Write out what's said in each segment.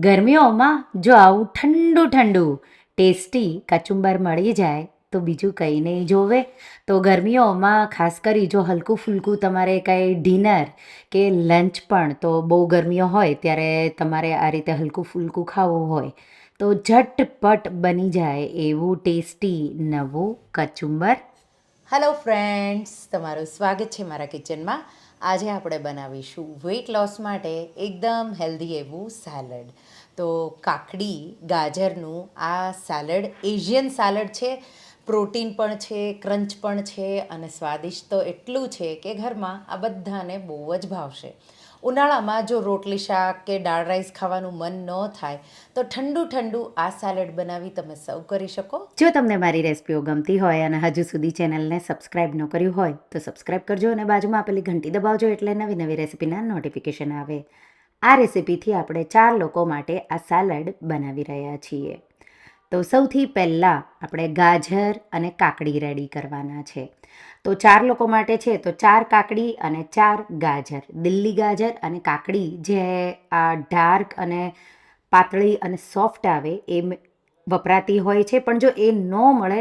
ગરમીઓમાં જો આવું ઠંડુ ઠંડુ ટેસ્ટી કચુંબર મળી જાય તો બીજું કંઈ નહીં જોવે. તો ગરમીઓમાં ખાસ કરી જો હલકું ફૂલકું તમારે કંઈ ડિનર કે લંચ પણ તો બહુ ગરમીઓ હોય ત્યારે તમારે આ રીતે હલકું ફૂલકું ખાવું હોય તો ઝટપટ બની જાય એવું ટેસ્ટી નવું કચુંબર. હેલો ફ્રેન્ડ્સ, તમારું સ્વાગત છે મારા કિચનમાં. આજે આપણે બનાવીશું વેઇટ લોસ માટે એકદમ હેલ્ધી એવું સેલડ. તો કાકડી ગાજરનું આ સેલડ એશિયન સેલડ છે. પ્રોટીન પણ છે, ક્રંચ પણ છે અને સ્વાદિષ્ટ તો એટલું છે કે ઘરમાં આ બધાને બહુ જ ભાવશે. ઉનાળામાં જો રોટલી શાક કે દાળ રાઈસ ખાવાનું મન ન થાય તો ઠંડુ ઠંડુ આ સેલડ બનાવી તમે સર્વ કરી શકો. જો તમને મારી રેસિપીઓ ગમતી હોય અને હજુ સુધી ચેનલને સબસ્ક્રાઈબ ન કર્યું હોય તો સબસ્ક્રાઈબ કરજો અને બાજુમાં આપેલી ઘંટી દબાવજો એટલે નવી નવી રેસિપીના નોટિફિકેશન આવે. આ રેસિપીથી આપણે 4 લોકો માટે આ સેલડ બનાવી રહ્યા છીએ. તો સૌથી પહેલાં આપણે ગાજર અને કાકડી રેડી કરવાના છે. તો 4 લોકો માટે છે તો 4 કાકડી અને 4 ગાજર, દિલ્હી ગાજર અને કાકડી જે આ ડાર્ક અને પાતળી અને સોફ્ટ આવે એ વપરાતી હોય છે. પણ જો એ ન મળે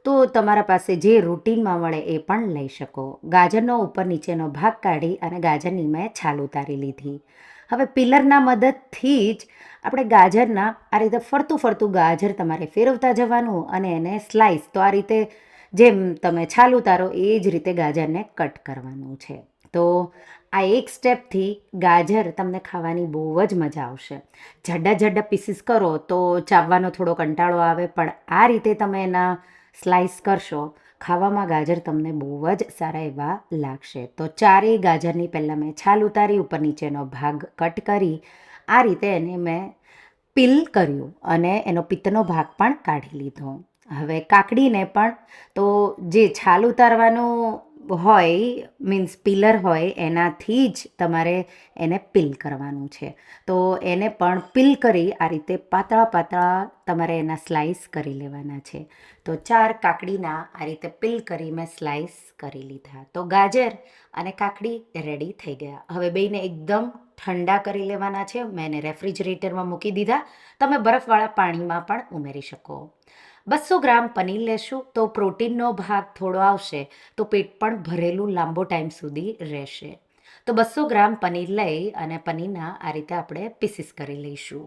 તો તમારા પાસે જે રૂટીનમાં મળે એ પણ લઈ શકો. ગાજરનો ઉપર નીચેનો ભાગ કાઢી અને ગાજરની મેં છાલ ઉતારી લીધી. હવે પિલરના મદદથી જ આપણે ગાજરના આ રીતે ફરતું ફરતું ગાજર તમારે ફેરવતા જવાનું અને એને સ્લાઈસ તો આ રીતે જેમ તમે છાલ ઉતારો એ જ રીતે ગાજરને કટ કરવાનું છે. તો આ એક સ્ટેપથી ગાજર તમને ખાવાની બહુ જ મજા આવશે. જાડા પીસીસ કરો તો ચાવવાનો થોડો કંટાળો આવે, પણ આ રીતે તમે એના સ્લાઈસ કરશો ખાવામાં ગાજર તમને બહુ જ સારા એવા લાગશે. તો 4 ગાજરની પહેલાં મેં છાલ ઉતારી, ઉપર નીચેનો ભાગ કટ કરી આ રીતે એને મેં પીલ કર્યું અને એનો પિત્તનો ભાગ પણ કાઢી લીધો. હવે કાકડીને પણ તો જે છાલ ઉતારવાનું હોય મીન્સ પિલર હોય એનાથી જ તમારે એને પીલ કરવાનું છે. તો એને પણ પીલ કરી આ રીતે પાતળા તમારે એના સ્લાઈસ કરી લેવાના છે. તો 4 કાકડીના આ રીતે પીલ કરી મેં સ્લાઈસ કરી લીધા. તો ગાજર અને કાકડી રેડી થઈ ગયા. હવે બેયને એકદમ ઠંડા કરી લેવાના છે. મેં એને રેફ્રિજરેટરમાં મૂકી દીધા. તમે બરફવાળા પાણીમાં પણ ઉમેરી શકો. 200 ગ્રામ પનીર લેશું તો પ્રોટીનનો ભાગ થોડો આવશે તો પેટ પણ ભરેલું લાંબો ટાઈમ સુધી રહેશે. તો 200 ગ્રામ પનીર લઈ અને પનીરના આ રીતે આપણે પીસીસ કરી લઈશું.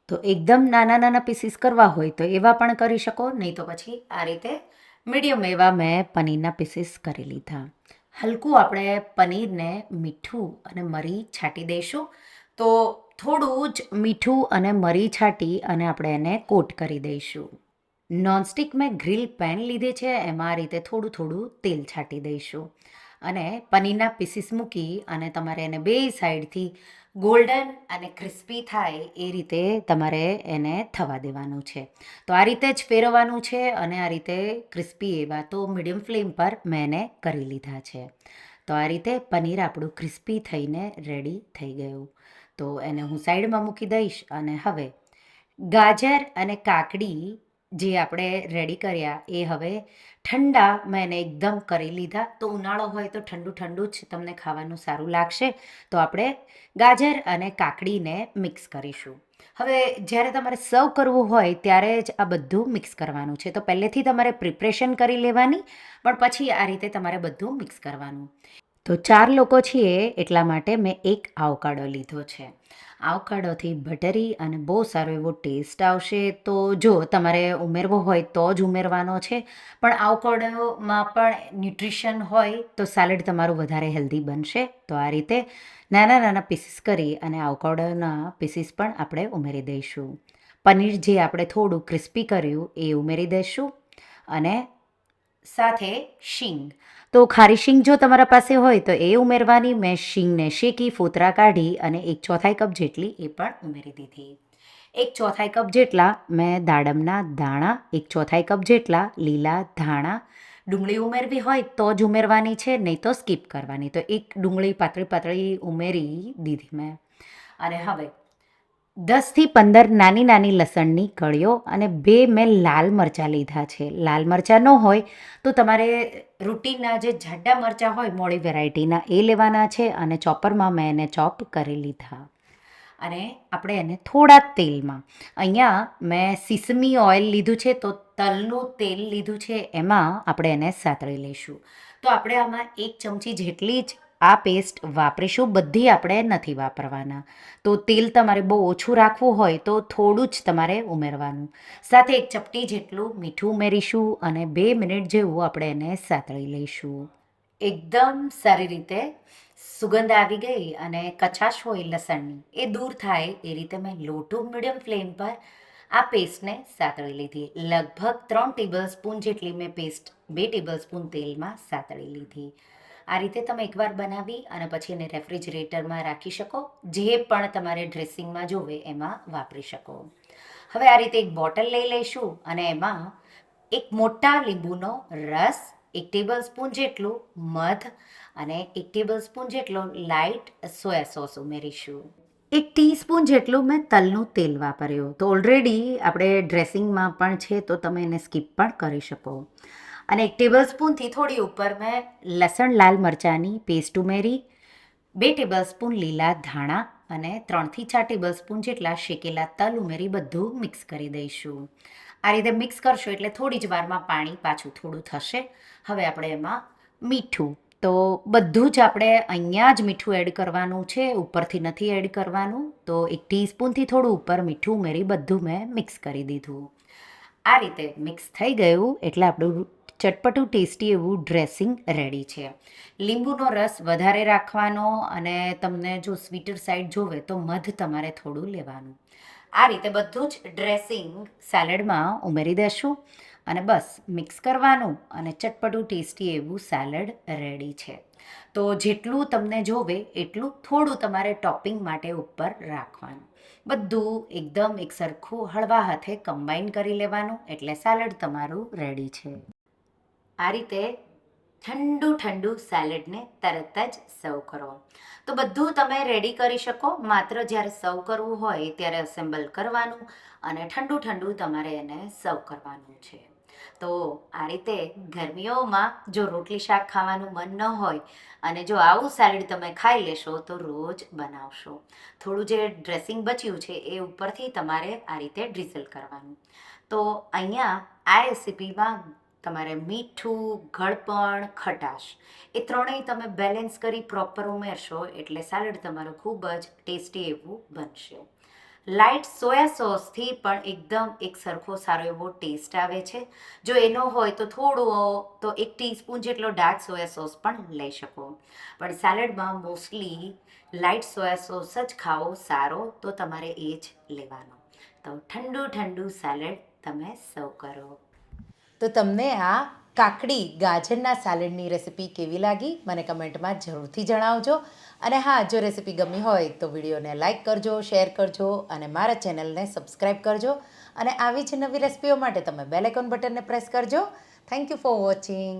તો એકદમ નાના પીસીસ કરવા હોય તો એવા પણ કરી શકો, નહીં તો પછી આ રીતે મીડિયમ એવા મેં પનીરના પીસીસ કરી લીધા. હલકું આપણે પનીરને મીઠું અને મરી છાંટી દઈશું. તો થોડું જ મીઠું અને મરી છાંટી અને આપણે એને કોટ કરી દઈશું. નોનસ્ટિક મેં ગ્રીલ પેન લીધી છે, એમાં આ રીતે થોડું તેલ છાંટી દઈશું અને પનીરના પીસીસ મૂકી અને તમારે એને બે સાઈડથી ગોલ્ડન અને ક્રિસ્પી થાય એ રીતે તમારે એને થવા દેવાનું છે. તો આ રીતે જ ફેરવવાનું છે અને આ રીતે ક્રિસ્પી એવા તો મીડિયમ ફ્લેમ પર મેં એને કરી લીધા છે. તો આ રીતે પનીર આપણું ક્રિસ્પી થઈને રેડી થઈ ગયું. તો એને હું સાઈડમાં મૂકી દઈશ અને હવે ગાજર અને કાકડી જે આપણે રેડી કર્યા એ હવે ઠંડા મેં એને એકદમ કરી લીધા. તો ઉનાળો હોય તો ઠંડુ જ તમને ખાવાનું સારું લાગશે. તો આપણે ગાજર અને કાકડીને મિક્સ કરીશું. હવે જ્યારે તમારે સર્વ કરવું હોય ત્યારે જ આ બધું મિક્સ કરવાનું છે. તો પહેલેથી તમારે પ્રિપરેશન કરી લેવાની, પણ પછી આ રીતે તમારે બધું મિક્સ કરવાનું. તો 4 લોકો છીએ એટલા માટે મેં એક આવકાડો લીધો છે. આવકાડોથી બટરી અને બહુ સારો એવો ટેસ્ટ આવશે. તો જો તમારે ઉમેરવો હોય તો જ ઉમેરવાનો છે, પણ આવકાડોમાં પણ ન્યુટ્રિશન હોય તો સેલડ તમારું વધારે હેલ્ધી બનશે. તો આ રીતે નાના પીસીસ કરી અને આવકાડોના પીસીસ પણ આપણે ઉમેરી દઈશું. પનીર જે આપણે થોડું ક્રિસ્પી કર્યું એ ઉમેરી દઈશું અને સાથે શીંગ. તો ખારી શીંગ જો તમારા પાસે હોય તો એ ઉમેરવાની. મેં શીંગને શેકી ફોતરા કાઢી અને 1/4 કપ જેટલી એ પણ ઉમેરી દીધી. 1/4 કપ જેટલા મેં દાડમના દાણા, 1/4 કપ જેટલા લીલા ધાણા. ડુંગળી ઉમેરવી હોય તો જ ઉમેરવાની છે, નહીં તો સ્કીપ કરવાની. તો એક ડુંગળી પાતળી ઉમેરી દીધી મેં. અને હવે 10થી 15 નાની લસણની કળીઓ અને 2 મેં લાલ મરચાં લીધા છે. લાલ મરચાં ન હોય તો તમારે રૂટીનના જે જાડા મરચાં હોય મોળી વેરાયટીના એ લેવાના છે અને ચોપરમાં મેં એને ચોપ કરી લીધા. અને આપણે એને થોડા તેલમાં, અહીંયા મેં સિસમી ઓઇલ લીધું છે, તો તલનું તેલ લીધું છે, એમાં આપણે એને સાતળી લઈશું. તો આપણે આમાં 1 ચમચી જેટલી જ આ પેસ્ટ વાપરીશું, બધી આપણે નથી વાપરવાના. તો તેલ તમારે બહુ ઓછું રાખવું હોય તો થોડું જ તમારે ઉમેરવાનું. સાથે 1 ચપટી જેટલું મીઠું ઉમેરીશું અને 2 મિનિટ જેવું આપણે એને સાતળી લઈશું. એકદમ સારી રીતે સુગંધ આવી ગઈ અને કચાશ હોય લસણની એ દૂર થાય એ રીતે મેં લો ટુ મીડિયમ ફ્લેમ પર આ પેસ્ટને સાતળી લીધી. લગભગ 3 ટેબલસ્પૂન જેટલી મેં પેસ્ટ 2 ટેબલસ્પૂન તેલમાં સાતળી લીધી. આ રીતે તમે એકવાર બનાવી અને પછી એને રેફ્રિજરેટરમાં રાખી શકો, જે પણ તમારે ડ્રેસિંગમાં જોવે એમાં વાપરી શકો. હવે આ રીતે એક બોટલ લઈ લઈશું અને એમાં એક મોટા લીંબુનો રસ, 1 ટેબલસ્પૂન જેટલું મધ અને 1 ટેબલસ્પૂન જેટલો લાઇટ સોયા સોસ ઉમેરીશું. 1 ટીસ્પૂન જેટલું મેં તલનું તેલ વાપર્યું. તો ઓલરેડી આપણે ડ્રેસિંગમાં પણ છે, તો તમે એને સ્કીપ પણ કરી શકો. અને 1 ટેબલસ્પૂનથી થોડી ઉપર મેં લસણ લાલ મરચાંની પેસ્ટ ઉમેરી, 2 ટેબલસ્પૂન લીલા ધાણા અને 3થી 4 ટેબલસ્પૂન જેટલા શેકેલા તલ ઉમેરી બધું મિક્સ કરી દઈશું. આ રીતે મિક્સ કરશો એટલે થોડી જ વારમાં પાણી પાછું થોડું થશે. હવે આપણે એમાં મીઠું, તો બધું જ આપણે અહીંયા જ મીઠું એડ કરવાનું છે, ઉપરથી નથી એડ કરવાનું. તો 1 ટીસ્પૂનથી થોડું ઉપર મીઠું ઉમેરી બધું મેં મિક્સ કરી દીધું. આ રીતે મિક્સ થઈ ગયું એટલે આપણું ચટપટું ટેસ્ટી એવું ડ્રેસિંગ રેડી છે. લીંબુનો રસ વધારે રાખવાનો અને તમને જો સ્વીટર સાઈડ જોવે તો મધ તમારે થોડું લેવાનું. આ રીતે બધું જ ડ્રેસિંગ સેલેડમાં ઉમેરી દેશું અને બસ મિક્સ કરવાનું અને ચટપટું ટેસ્ટી એવું સેલેડ રેડી છે. તો જેટલું તમને જોવે એટલું થોડું તમારે ટોપિંગ માટે ઉપર રાખવાનું. બધું એકદમ એકસરખું હળવા હાથે કમ્બાઈન કરી લેવાનું એટલે સેલેડ તમારું રેડી છે. આ રીતે ઠંડુ ઠંડુ સેલેડને તરત જ સર્વ કરો. તો બધું તમે રેડી કરી શકો, માત્ર જ્યારે સર્વ કરવું હોય ત્યારે અસેમ્બલ કરવાનું અને ઠંડુ ઠંડુ તમારે એને સર્વ કરવાનું છે. તો આ રીતે ગરમીઓમાં જો રોટલી શાક ખાવાનું મન ન હોય અને જો આવું સેલેડ તમે ખાઈ લેશો તો રોજ બનાવશો. થોડું જે ડ્રેસિંગ બચ્યું છે એ ઉપરથી તમારે આ રીતે ડ્રિઝલ કરવાનું. તો અહીંયા આ રેસિપીમાં તમારે મીઠું, ગળપણ, ખટાશ એ ત્રણેય તમે બેલેન્સ કરી પ્રોપર ઉમેરશો એટલે સેલેડ તમારું ખૂબ જ ટેસ્ટી એવું બનશે. લાઇટ સોયા સોસથી પણ એકદમ એક સરખો સારો એવો ટેસ્ટ આવે છે. જો એનો હોય તો થોડું તો 1 ટીસ્પૂન જેટલો ડાર્ક સોયા સોસ પણ લઈ શકો. પણ સેલેડમાં મોસ્ટલી લાઇટ સોયા સોસ જ ખાવો સારો, તો તમારે એ જ લેવાનો. તો ઠંડુ ઠંડુ સેલેડ તમે સર્વ કરો. તો તમને આ કાકડી ગાજરના સેલેડની રેસિપી કેવી લાગી મને કમેન્ટમાં જરૂરથી જણાવજો. અને હા, જો રેસિપી ગમી હોય તો વિડીયોને લાઇક કરજો, શેર કરજો અને મારા ચેનલને સબસ્ક્રાઈબ કરજો. અને આવી જ નવી રેસિપીઓ માટે તમે બેલ આઇકોન બટનને પ્રેસ કરજો. Thank you for watching.